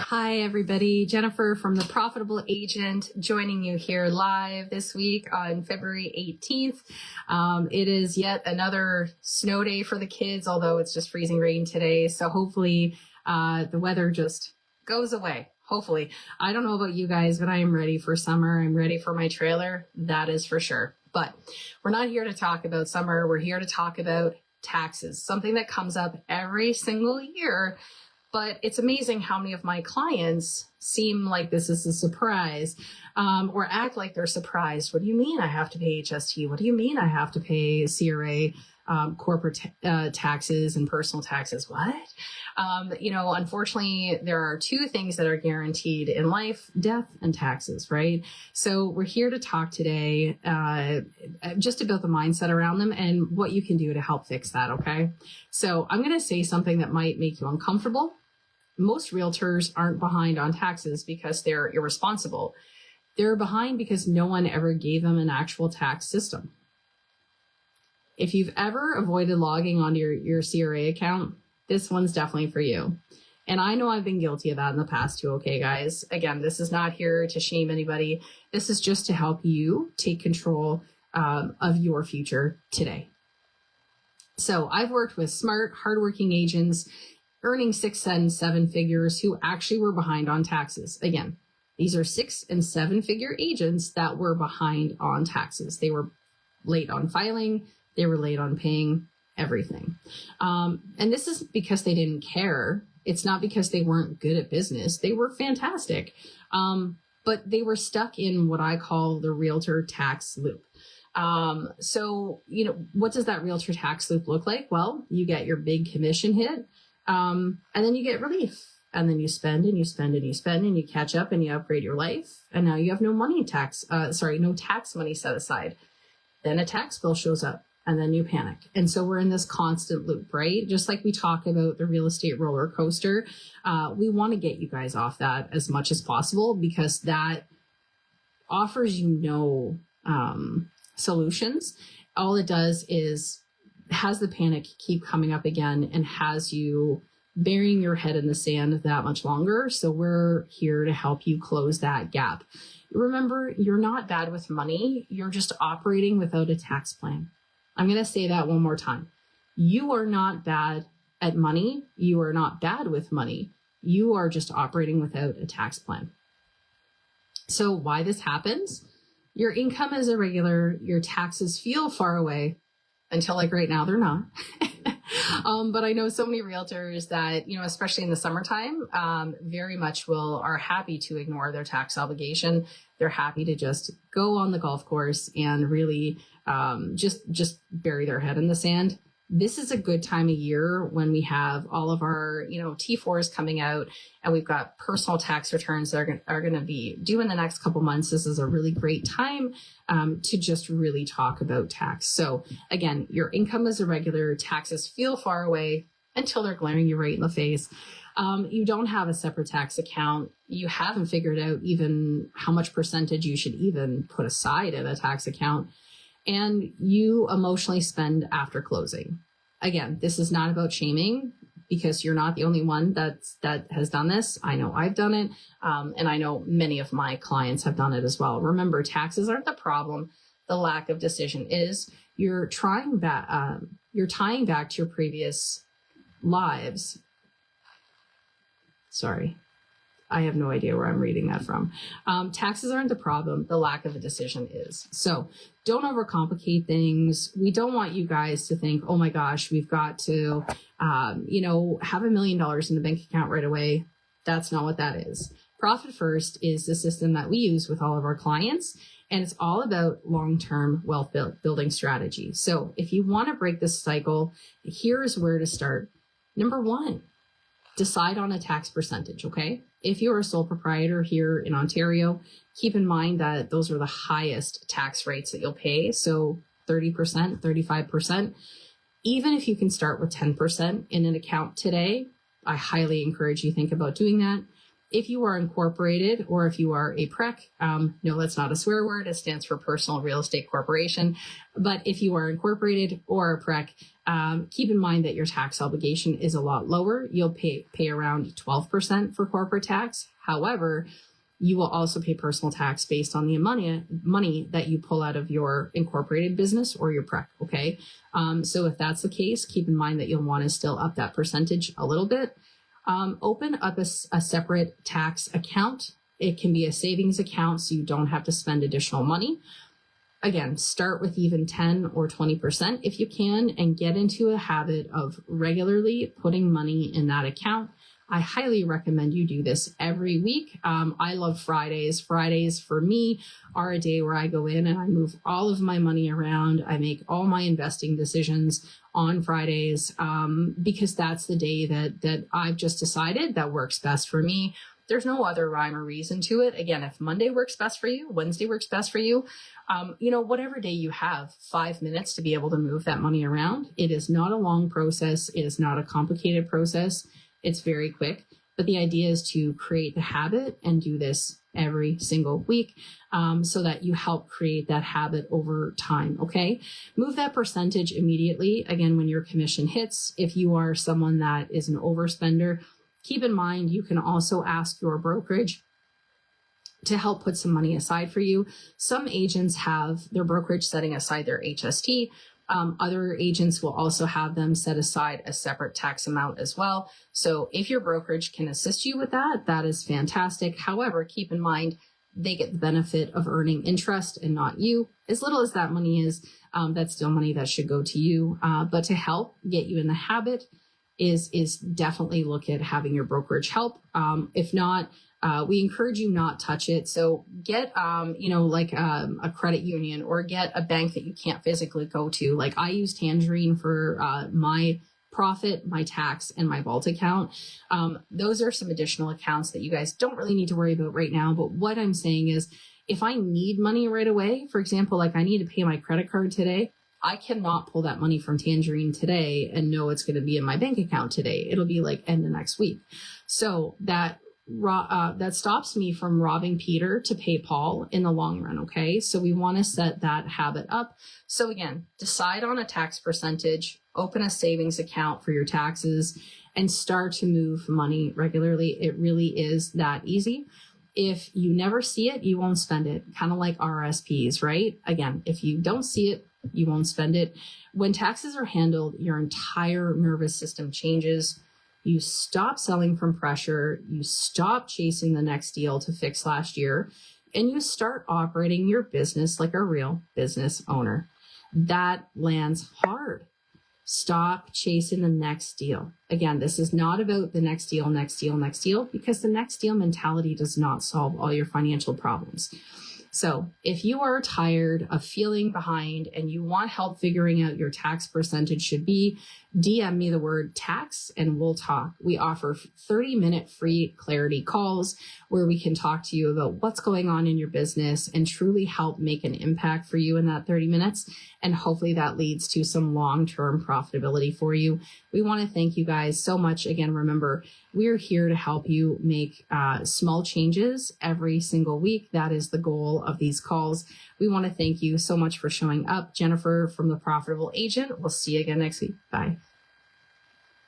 Hi, everybody. Jennifer from The Profitable Agent joining you here live this week on February 18th. It is yet another snow day for the kids, although it's just freezing rain today. So hopefully the weather just goes away. Hopefully. I don't know about you guys, but I am ready for summer. I'm ready for my trailer. That is for sure. But we're not here to talk about summer. We're here to talk about taxes, something that comes up every single year. But it's amazing how many of my clients seem like this is a surprise, or act like they're surprised. What do you mean I have to pay HST? What do you mean I have to pay CRA, corporate taxes and personal taxes? What? Unfortunately, there are two things that are guaranteed in life: death and taxes, right? So we're here to talk today just about the mindset around them and what you can do to help fix that, okay? So I'm going to say something that might make you uncomfortable. Most realtors aren't behind on taxes because they're irresponsible. They're behind because no one ever gave them an actual tax system. If you've ever avoided logging onto your CRA account, this one's definitely for you. And I know I've been guilty of that in the past too, okay, guys? Again, this is not here to shame anybody. This is just to help you take control of your future today. So I've worked with smart, hardworking agents earning 6 and 7 figures who actually were behind on taxes. Again, these are 6 and 7 figure agents that were behind on taxes. They were late on filing. They were late on paying everything. And this is because they didn't care. It's not because they weren't good at business. They were fantastic. But they were stuck in what I call the Realtor Tax Loop. So, what does that Realtor Tax Loop look like? Well, you get your big commission hit. And then you get relief, and then you spend and you spend and you spend and you catch up and you upgrade your life. And now you have no tax money set aside. Then a tax bill shows up and then you panic. And so we're in this constant loop, right? Just like we talk about the real estate roller coaster. We want to get you guys off that as much as possible because that offers you no solutions. All it does is has the panic keep coming up again and has you burying your head in the sand that much longer. So we're here to help you close that gap. Remember, you're not bad with money. You're just operating without a tax plan. I'm going to say that one more time. You are not bad at money. You are not bad with money. You are just operating without a tax plan. So why this happens? Your income is irregular. Your taxes feel far away. Until like right now, they're not. But I know so many realtors that, especially in the summertime, very much are happy to ignore their tax obligation. They're happy to just go on the golf course and really just bury their head in the sand. This is a good time of year when we have all of our, T4s coming out and we've got personal tax returns that are going to be due in the next couple months. This is a really great time to just really talk about tax. So again, your income is irregular, taxes feel far away until they're glaring you right in the face. You don't have a separate tax account. You haven't figured out even how much percentage you should even put aside in a tax account. And you emotionally spend after closing. Again, this is not about shaming because you're not the only one that has done this. I know I've done it, and I know many of my clients have done it as well. Remember, taxes aren't the problem. The lack of decision is. You're tying back to your previous lives. Sorry. I have no idea where I'm reading that from. Taxes aren't the problem. The lack of a decision is. So don't overcomplicate things. We don't want you guys to think, oh my gosh, we've got to, have $1 million in the bank account right away. That's not what that is. Profit First is the system that we use with all of our clients. And it's all about long-term wealth building strategy. So if you want to break this cycle, here's where to start. Number 1, decide on a tax percentage, okay? If you're a sole proprietor here in Ontario, keep in mind that those are the highest tax rates that you'll pay. So 30%, 35%. Even if you can start with 10% in an account today, I highly encourage you think about doing that. If you are incorporated or if you are a PREC, no, that's not a swear word. It stands for Personal Real Estate Corporation. But if you are incorporated or a PREC, Keep in mind that your tax obligation is a lot lower. You'll pay around 12% for corporate tax. However, you will also pay personal tax based on the money that you pull out of your incorporated business or your PREC, okay? So if that's the case, keep in mind that you'll want to still up that percentage a little bit. Open up a separate tax account. It can be a savings account so you don't have to spend additional money. Again, start with even 10 or 20% if you can, and get into a habit of regularly putting money in that account. I highly recommend you do this every week. I love Fridays. Fridays for me are a day where I go in and I move all of my money around. I make all my investing decisions on Fridays because that's the day that I've just decided that works best for me. There's no other rhyme or reason to it. Again, if Monday works best for you, Wednesday works best for you, whatever day you have, 5 minutes to be able to move that money around. It is not a long process. It is not a complicated process. It's very quick. But the idea is to create the habit and do this every single week so that you help create that habit over time, okay? Move that percentage immediately. Again, when your commission hits, if you are someone that is an overspender, keep in mind, you can also ask your brokerage to help put some money aside for you. Some agents have their brokerage setting aside their HST. Other agents will also have them set aside a separate tax amount as well. So if your brokerage can assist you with that, that is fantastic. However, keep in mind, they get the benefit of earning interest and not you. As little as that money is, that's still money that should go to you. But to help get you in the habit, is definitely look at having your brokerage help. If not, we encourage you not touch it. So get, a credit union or get a bank that you can't physically go to. Like I use Tangerine for my profit, my tax, and my vault account. Those are some additional accounts that you guys don't really need to worry about right now. But what I'm saying is, if I need money right away, for example, like I need to pay my credit card today, I cannot pull that money from Tangerine today and know it's going to be in my bank account today. It'll be like end of next week. So that stops me from robbing Peter to pay Paul in the long run. Okay. So we want to set that habit up. So again, decide on a tax percentage, open a savings account for your taxes, and start to move money regularly. It really is that easy. If you never see it, you won't spend it. Kind of like RSPs, right? Again, if you don't see it, you won't spend it. When taxes are handled, your entire nervous system changes. You stop selling from pressure. You stop chasing the next deal to fix last year, and you start operating your business like a real business owner. That lands hard. Stop chasing the next deal. Again, this is not about the next deal, because the next deal mentality does not solve all your financial problems. So if you are tired of feeling behind and you want help figuring out your tax percentage should be, DM me the word tax and we'll talk. We offer 30-minute free clarity calls where we can talk to you about what's going on in your business and truly help make an impact for you in that 30 minutes. And hopefully that leads to some long-term profitability for you. We want to thank you guys so much. Again, remember, we're here to help you make small changes every single week. That is the goal of these calls. We want to thank you so much for showing up. Jennifer from The Profitable Agent. We'll see you again next week. Bye.